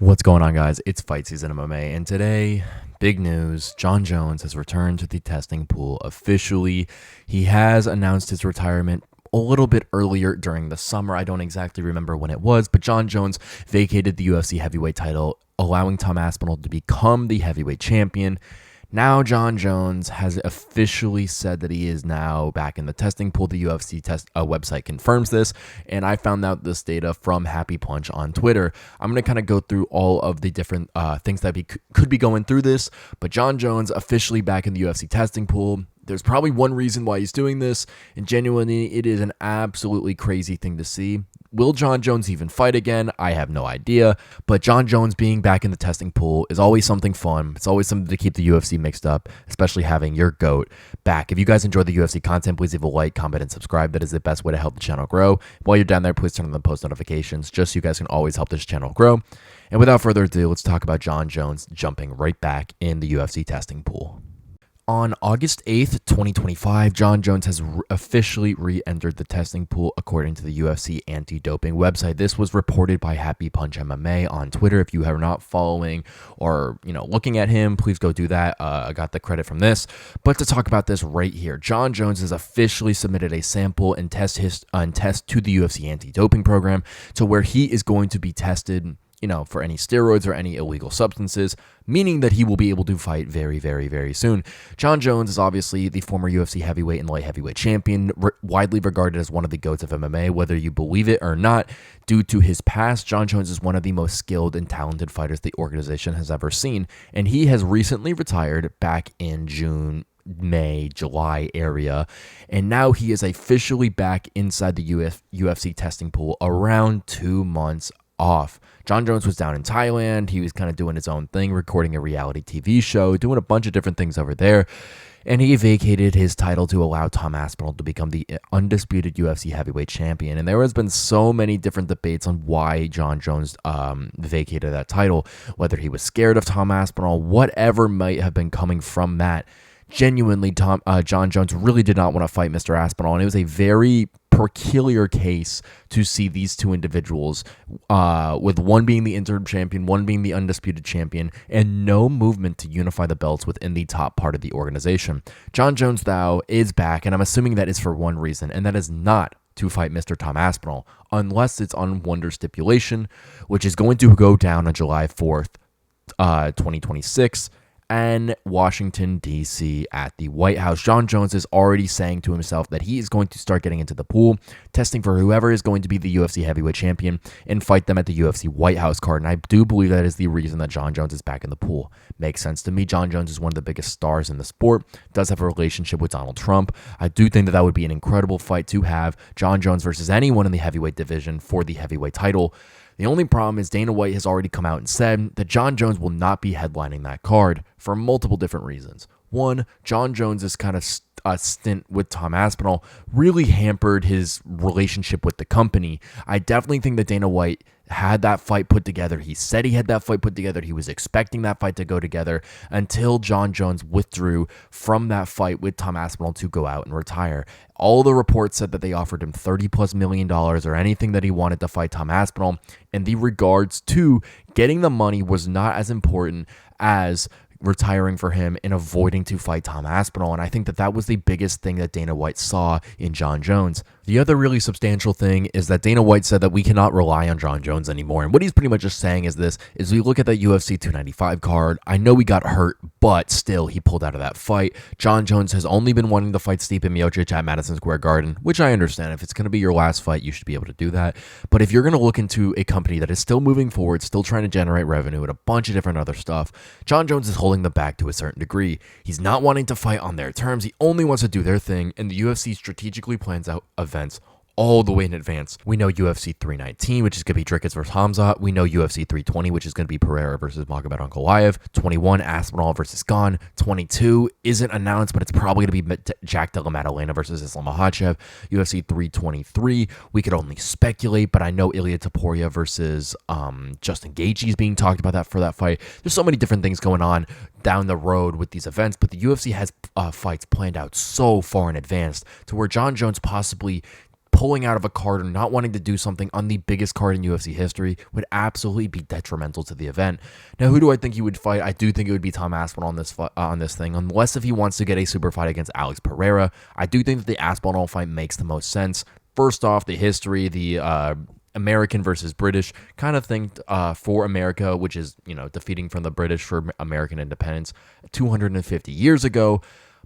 What's going on, guys? It's fight season MMA, and today, big news. Jon Jones has returned to the testing pool officially. He has announced his retirement a little bit earlier during the summer. I don't exactly remember when it was, but Jon Jones vacated the UFC heavyweight title, allowing Tom Aspinall to become the heavyweight champion. Now, Jon Jones has officially said that he is now back in the testing pool. The UFC website confirms this, and I found out this data from Happy Punch on Twitter. I'm going to kind of go through all of the different things that could be going through this, but Jon Jones officially back in the UFC testing pool. There's probably one reason why he's doing this, and genuinely, it is an absolutely crazy thing to see. Will Jon Jones even fight again? I have no idea, but Jon Jones being back in the testing pool is always something fun. It's always something to keep the UFC mixed up, especially having your GOAT back. If you guys enjoy the UFC content, please leave a like, comment, and subscribe. That is the best way to help the channel grow. While you're down there, please turn on the post notifications, just so you guys can always help this channel grow. And without further ado, let's talk about Jon Jones jumping right back in the UFC testing pool. On August 8th, 2025, Jon Jones has officially re-entered the testing pool according to the UFC anti-doping website. This was reported by Happy Punch MMA on Twitter. If you are not following or looking at him, please go do that. I got the credit from this. But to talk about this right here, Jon Jones has officially submitted a sample and test to the UFC anti-doping program, to where he is going to be tested for any steroids or any illegal substances, meaning that he will be able to fight very, very, very soon. Jon Jones is obviously the former UFC heavyweight and light heavyweight champion, widely regarded as one of the GOATs of MMA, whether you believe it or not. Due to his past, Jon Jones is one of the most skilled and talented fighters the organization has ever seen, and he has recently retired back in June, May, July area, and now he is officially back inside the UFC testing pool around 2 months off. Jon Jones was down in Thailand. He was kind of doing his own thing, recording a reality TV show, doing a bunch of different things over there. And he vacated his title to allow Tom Aspinall to become the undisputed UFC heavyweight champion. And there has been so many different debates on why Jon Jones vacated that title, whether he was scared of Tom Aspinall, whatever might have been coming from that. Genuinely, Jon Jones really did not want to fight Mr. Aspinall, and it was a very peculiar case to see these two individuals, with one being the interim champion, one being the undisputed champion, and no movement to unify the belts within the top part of the organization. Jon Jones, though, is back, and I'm assuming that is for one reason, and that is not to fight Mr. Tom Aspinall, unless it's on Wonder stipulation, which is going to go down on July 4th, 2026, and Washington, D.C. at the White House. Jon Jones is already saying to himself that he is going to start getting into the pool, testing for whoever is going to be the UFC heavyweight champion, and fight them at the UFC White House card. And I do believe that is the reason that Jon Jones is back in the pool. Makes sense to me. Jon Jones is one of the biggest stars in the sport, does have a relationship with Donald Trump. I do think that would be an incredible fight to have, Jon Jones versus anyone in the heavyweight division for the heavyweight title. The only problem is Dana White has already come out and said that Jon Jones will not be headlining that card for multiple different reasons. One, Jon Jones' kind of stint with Tom Aspinall really hampered his relationship with the company. I definitely think that Dana White had that fight put together. He said he had that fight put together. He was expecting that fight to go together until Jon Jones withdrew from that fight with Tom Aspinall to go out and retire. All the reports said that they offered him $30+ million or anything that he wanted to fight Tom Aspinall. And the regards to getting the money was not as important as retiring for him and avoiding to fight Tom Aspinall. And I think that was the biggest thing that Dana White saw in Jon Jones. The other really substantial thing is that Dana White said that we cannot rely on Jon Jones anymore. And what he's pretty much just saying is this, is we look at that UFC 295 card. I know he got hurt, but still he pulled out of that fight. Jon Jones has only been wanting to fight Stipe Miocic at Madison Square Garden, which I understand. If it's going to be your last fight, you should be able to do that. But if you're going to look into a company that is still moving forward, still trying to generate revenue and a bunch of different other stuff, Jon Jones is holding them back to a certain degree. He's not wanting to fight on their terms. He only wants to do their thing, and the UFC strategically plans out events all the way in advance. We know UFC 319, which is going to be Dricus versus Hamza. We know UFC 320, which is going to be Pereira versus Makhachev Ankalaev. 21, Aspinall versus Gon. 22 isn't announced, but it's probably going to be Jack Della Maddalena versus Islam Makhachev. UFC 323, we could only speculate, but I know Ilia Topuria versus Justin Gaethje is being talked about for that fight. There's so many different things going on down the road with these events, but the UFC has fights planned out so far in advance to where Jon Jones possibly pulling out of a card or not wanting to do something on the biggest card in UFC history would absolutely be detrimental to the event. Now, who do I think he would fight? I do think it would be Tom Aspinall on this thing, unless if he wants to get a super fight against Alex Pereira. I do think that the Aspinall fight makes the most sense. First off, the history, the American versus British kind of thing for America, which is, defeating from the British for American independence 250 years ago.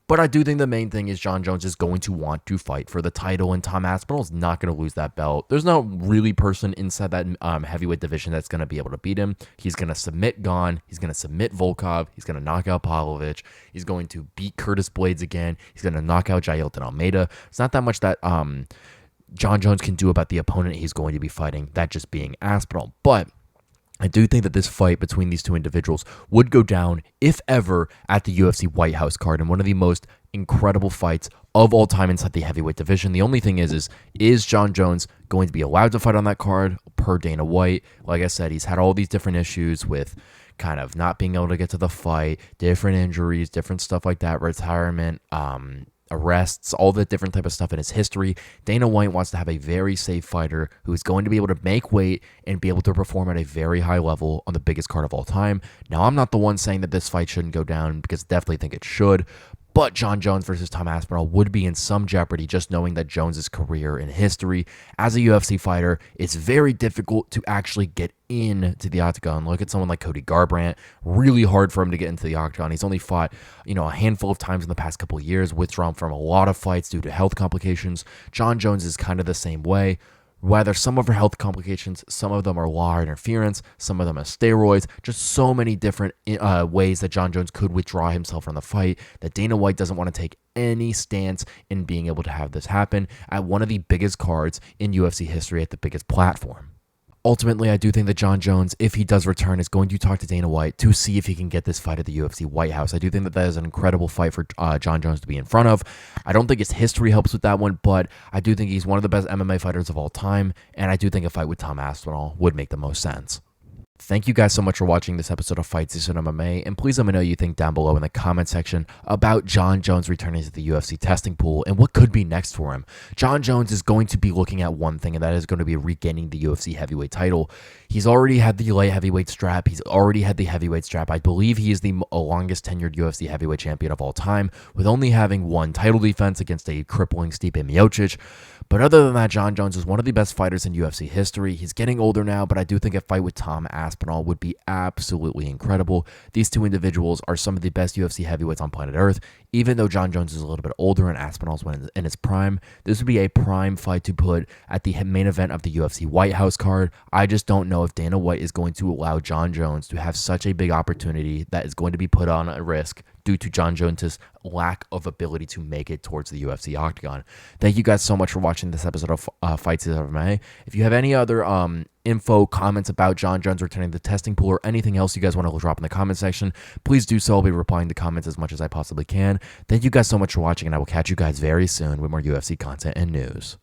But I do think the main thing is Jon Jones is going to want to fight for the title, and Tom Aspinall is not going to lose that belt. There's no really person inside that heavyweight division that's going to be able to beat him. He's going to submit Gon. He's going to submit Volkov. He's going to knock out Pavlovich. He's going to beat Curtis Blades again. He's going to knock out Jailton Almeida. It's not that much that Jon Jones can do about the opponent he's going to be fighting, that just being Aspinall. But I do think that this fight between these two individuals would go down, if ever, at the UFC White House card, and one of the most incredible fights of all time inside the heavyweight division. The only thing is Jon Jones going to be allowed to fight on that card per Dana White? Like I said, he's had all these different issues with kind of not being able to get to the fight, different injuries, different stuff like that, retirement, arrests, all the different type of stuff in his history. Dana White wants to have a very safe fighter who is going to be able to make weight and be able to perform at a very high level on the biggest card of all time. Now, I'm not the one saying that this fight shouldn't go down, because I definitely think it should. But Jon Jones versus Tom Aspinall would be in some jeopardy, just knowing that Jones's career and history as a UFC fighter, it's very difficult to actually get into the octagon. Look at someone like Cody Garbrandt. Really hard for him to get into the octagon. He's only fought, a handful of times in the past couple of years, withdrawn from a lot of fights due to health complications. Jon Jones is kind of the same way. Whether some of her health complications, some of them are law interference, some of them are steroids, just so many different ways that Jon Jones could withdraw himself from the fight, that Dana White doesn't want to take any stance in being able to have this happen at one of the biggest cards in UFC history at the biggest platform. Ultimately, I do think that Jon Jones, if he does return, is going to talk to Dana White to see if he can get this fight at the UFC White House. I do think that that is an incredible fight for Jon Jones to be in front of. I don't think his history helps with that one, but I do think he's one of the best MMA fighters of all time, and I do think a fight with Tom Aspinall would make the most sense. Thank you guys so much for watching this episode of Fight Season MMA, and please let me know what you think down below in the comment section about Jon Jones returning to the UFC testing pool and what could be next for him. Jon Jones is going to be looking at one thing, and that is going to be regaining the UFC heavyweight title. He's already had the light heavyweight strap. He's already had the heavyweight strap. I believe he is the longest tenured UFC heavyweight champion of all time, with only having one title defense against a crippling Stipe Miocic. But other than that, Jon Jones is one of the best fighters in UFC history. He's getting older now, but I do think a fight with Tom Aspinall would be absolutely incredible. These two individuals are some of the best UFC heavyweights on planet Earth. Even though Jon Jones is a little bit older and Aspinall's in his prime, this would be a prime fight to put at the main event of the UFC White House card. I just don't know if Dana White is going to allow Jon Jones to have such a big opportunity that is going to be put on a risk due to Jon Jones' lack of ability to make it towards the UFC octagon. Thank you guys so much for watching this episode of Fight Season MMA. If you have any other info, comments about Jon Jones returning to the testing pool, or anything else you guys want to drop in the comment section, please do so. I'll be replying to comments as much as I possibly can. Thank you guys so much for watching, and I will catch you guys very soon with more UFC content and news.